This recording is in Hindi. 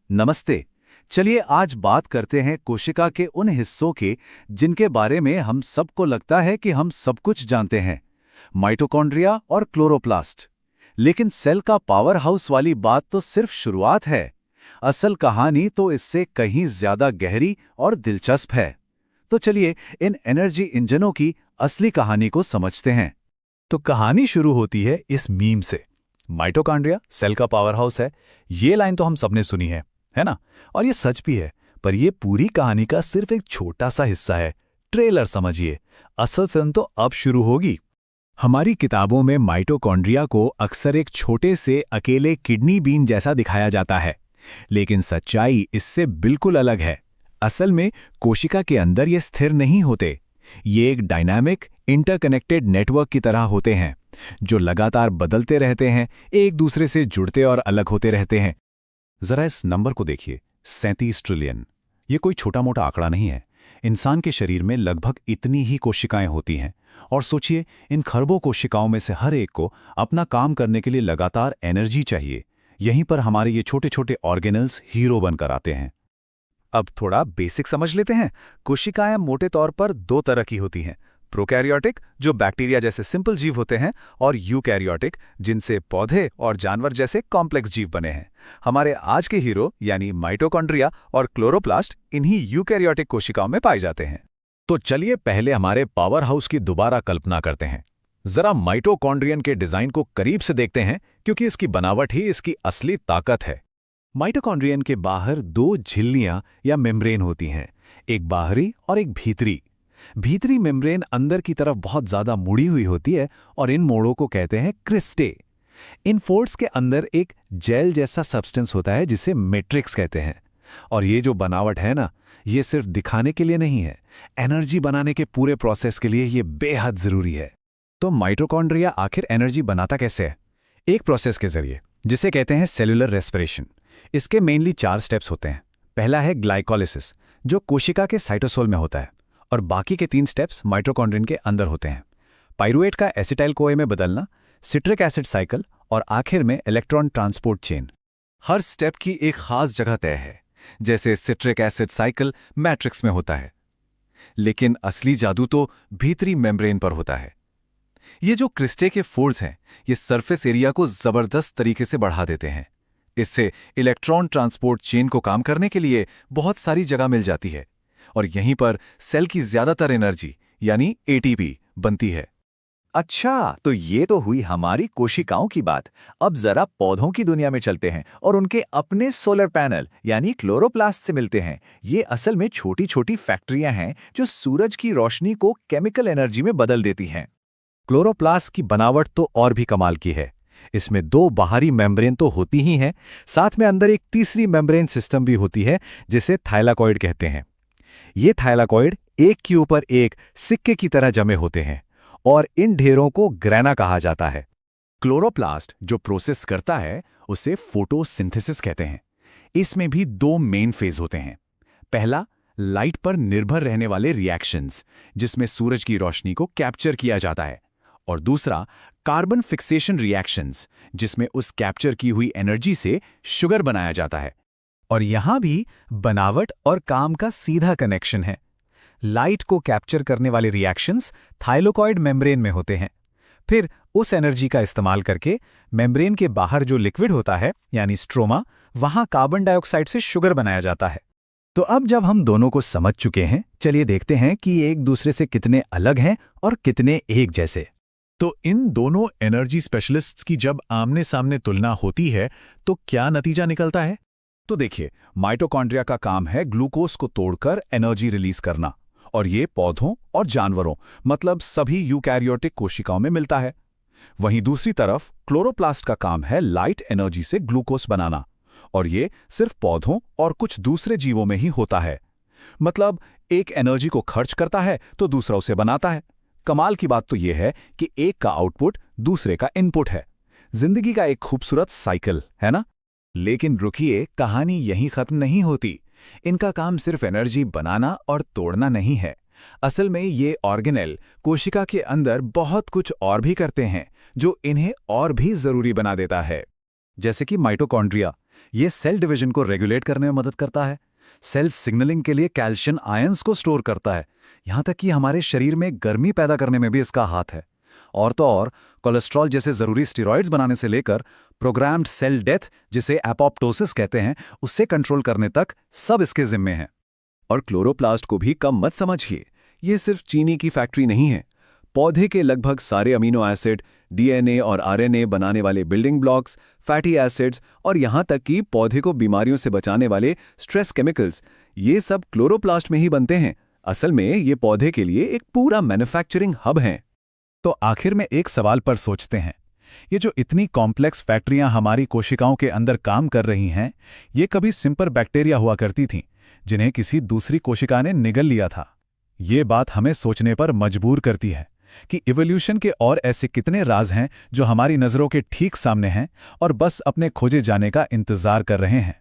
नमस्ते। चलिए आज बात करते हैं कोशिका के उन हिस्सों के जिनके बारे में हम सबको लगता है कि हम सब कुछ जानते हैं, माइटोकॉन्ड्रिया और क्लोरोप्लास्ट। लेकिन सेल का पावर हाउस वाली बात तो सिर्फ शुरुआत है। असल कहानी तो इससे कहीं ज्यादा गहरी और दिलचस्प है। तो चलिए इन एनर्जी इंजनों की असली कहानी को समझते हैं। तो कहानी शुरू होती है इस मीम से। माइटोकॉन्ड्रिया सेल का पावर हाउस है। ये लाइन तो हम सबने सुनी है ना? और ये सच भी है, पर ये पूरी कहानी का सिर्फ एक छोटा सा हिस्सा है। ट्रेलर समझिए, असल फिल्म तो अब शुरू होगी। हमारी किताबों में माइटोकॉन्ड्रिया को अक्सर एक छोटे से अकेले किडनी बीन जैसा दिखाया जाता है, लेकिन सच्चाई इससे बिल्कुल अलग है। असल में कोशिका के अंदर ये स्थिर नहीं होते। ये एक डायनामिक इंटरकनेक्टेड नेटवर्क की तरह होते हैं, जो लगातार बदलते रहते हैं, एक दूसरे से जुड़ते और अलग होते रहते हैं। जरा इस नंबर को देखिए, 37 ट्रिलियन। ये कोई छोटा मोटा आंकड़ा नहीं है। इंसान के शरीर में लगभग इतनी ही कोशिकाएं होती हैं, और सोचिए इन खरबों कोशिकाओं में से हर एक को अपना काम करने के लिए लगातार एनर्जी चाहिए। यहीं पर हमारे ये छोटे छोटे ऑर्गेनल्स हीरो बनकर आते हैं। अब थोड़ा बेसिक समझ लेते हैं। कोशिकाएं मोटे तौर पर दो तरह की होती हैं, प्रोकैरियोटिक जो बैक्टीरिया जैसे सिंपल जीव होते हैं, और यूकैरियोटिक जिनसे पौधे और जानवर जैसे कॉम्प्लेक्स जीव बने हैं। हमारे आज के हीरो यानी माइटोकॉन्ड्रिया और क्लोरोप्लास्ट इन्हीं यूकैरियोटिक कोशिकाओं में पाए जाते हैं। तो चलिए पहले हमारे पावर हाउस की दोबारा कल्पना करते हैं। जरा माइटोकॉन्ड्रियन के डिजाइन को करीब से देखते हैं, क्योंकि इसकी बनावट ही इसकी असली ताकत है। माइटोकॉन्ड्रियन के बाहर दो झिल्लियां या मेम्ब्रेन होती हैं, एक बाहरी और एक भीतरी। भीतरी मेम्ब्रेन अंदर की तरफ बहुत ज्यादा मुड़ी हुई होती है, और इन मोड़ों को कहते हैं क्रिस्टे। इन फोल्ड्स के अंदर एक जेल जैसा सब्सटेंस होता है जिसे मैट्रिक्स कहते हैं। और ये जो बनावट है ना, ये सिर्फ दिखाने के लिए नहीं है, एनर्जी बनाने के पूरे प्रोसेस के लिए ये बेहद जरूरी है। तो माइटोकॉन्ड्रिया आखिर एनर्जी बनाता कैसे है? एक प्रोसेस के जरिए, जिसे कहते हैं सेल्यूलर रेस्पिरेशन। इसके मेनली 4 स्टेप्स होते हैं। पहला है ग्लाइकोलिसिस, जो कोशिका के साइटोसोल में होता है, और बाकी के 3 स्टेप्स माइटोकॉन्ड्रियन के अंदर होते हैं। पाइरुवेट का एसिटाइल कोए में बदलना, सिट्रिक एसिड साइकिल, और आखिर में इलेक्ट्रॉन ट्रांसपोर्ट चेन। हर स्टेप की एक खास जगह तय है, जैसे सिट्रिक एसिड साइकिल मैट्रिक्स में होता है। लेकिन असली जादू तो भीतरी मेम्ब्रेन पर होता है। ये जो क्रिस्टे के फोल्ड्स हैं, ये सरफेस एरिया को जबरदस्त तरीके से बढ़ा देते हैं। इससे इलेक्ट्रॉन ट्रांसपोर्ट चेन को काम करने के लिए बहुत सारी जगह मिल जाती है, और यहीं पर सेल की ज्यादातर एनर्जी यानी एटीपी बनती है। अच्छा, तो ये तो हुई हमारी कोशिकाओं की बात। अब जरा पौधों की दुनिया में चलते हैं और उनके अपने सोलर पैनल यानी क्लोरोप्लास्ट से मिलते हैं। ये असल में छोटी छोटी फैक्ट्रियां हैं जो सूरज की रोशनी को केमिकल एनर्जी में बदल देती हैं। क्लोरोप्लास्ट की बनावट तो और भी कमाल की है। इसमें 2 बाहरी मेम्ब्रेन तो होती ही हैं, साथ में अंदर एक तीसरी मेम्ब्रेन सिस्टम भी होती है, जिसे थाइलाकॉइड कहते हैं। ये थाइलाकॉइड एक के ऊपर एक सिक्के की तरह जमे होते हैं, और इन ढेरों को ग्रैना कहा जाता है। क्लोरोप्लास्ट जो प्रोसेस करता है उसे फोटोसिंथेसिस कहते हैं। इसमें भी 2 मेन फेज होते हैं। पहला, लाइट पर निर्भर रहने वाले रिएक्शंस, जिसमें सूरज की रोशनी को कैप्चर किया जाता है, और दूसरा कार्बन फिक्सेशन रिएक्शंस, जिसमें उस कैप्चर की हुई एनर्जी से शुगर बनाया जाता है। और यहां भी बनावट और काम का सीधा कनेक्शन है। लाइट को कैप्चर करने वाले रिएक्शंस थाइलाकॉइड मेम्ब्रेन में होते हैं। फिर उस एनर्जी का इस्तेमाल करके मेम्ब्रेन के बाहर जो लिक्विड होता है यानी स्ट्रोमा, वहां कार्बन डाइऑक्साइड से शुगर बनाया जाता है। तो अब जब हम दोनों को समझ चुके हैं, चलिए देखते हैं कि ये एक दूसरे से कितने अलग हैं और कितने एक जैसे। तो इन दोनों एनर्जी स्पेशलिस्ट्स की जब आमने सामने तुलना होती है तो क्या नतीजा निकलता है? तो देखिए, माइटोकॉन्ड्रिया का काम है ग्लूकोज को तोड़कर एनर्जी रिलीज करना, और ये पौधों और जानवरों मतलब सभी यूकैरियोटिक कोशिकाओं में मिलता है। वहीं दूसरी तरफ क्लोरोप्लास्ट का काम है लाइट एनर्जी से ग्लूकोज बनाना, और ये सिर्फ पौधों और कुछ दूसरे जीवों में ही होता है। मतलब एक एनर्जी को खर्च करता है तो दूसरा उसे बनाता है। कमाल की बात तो यह है कि एक का आउटपुट दूसरे का इनपुट है। जिंदगी का एक खूबसूरत साइकिल है ना? लेकिन रुकिए, कहानी यहीं खत्म नहीं होती। इनका काम सिर्फ एनर्जी बनाना और तोड़ना नहीं है। असल में ये ऑर्गेनेल कोशिका के अंदर बहुत कुछ और भी करते हैं, जो इन्हें और भी जरूरी बना देता है। जैसे कि माइटोकॉन्ड्रिया ये सेल डिवीजन को रेगुलेट करने में मदद करता है। सेल सिग्नलिंग के लिए कैल्शियम आयंस को स्टोर करता है। यहाँ तक कि हमारे शरीर में गर्मी पैदा करने में भी इसका हाथ है। और तो और कोलेस्ट्रॉल जैसे जरूरी स्टेरॉइड्स बनाने से लेकर प्रोग्राम्ड सेल डेथ, जिसे एपोप्टोसिस कहते हैं, उससे कंट्रोल करने तक सब इसके जिम्मे हैं। और क्लोरोप्लास्ट को भी कम मत समझिए, ये सिर्फ चीनी की फैक्ट्री नहीं है। पौधे के लगभग सारे अमीनो एसिड, डीएनए और आरएनए बनाने वाले बिल्डिंग ब्लॉक्स, फैटी एसिड्स और यहाँ तक कि पौधे को बीमारियों से बचाने वाले स्ट्रेस केमिकल्स, ये सब क्लोरोप्लास्ट में ही बनते हैं। असल में ये पौधे के लिए एक पूरा मैन्युफैक्चरिंग हब है। तो आखिर में एक सवाल पर सोचते हैं, ये जो इतनी कॉम्प्लेक्स फैक्ट्रियां हमारी कोशिकाओं के अंदर काम कर रही हैं, ये कभी सिंपल बैक्टीरिया हुआ करती थीं, जिन्हें किसी दूसरी कोशिका ने निगल लिया था। ये बात हमें सोचने पर मजबूर करती है कि इवोल्यूशन के और ऐसे कितने राज हैं जो हमारी नज़रों के ठीक सामने हैं और बस अपने खोजे जाने का इंतजार कर रहे हैं।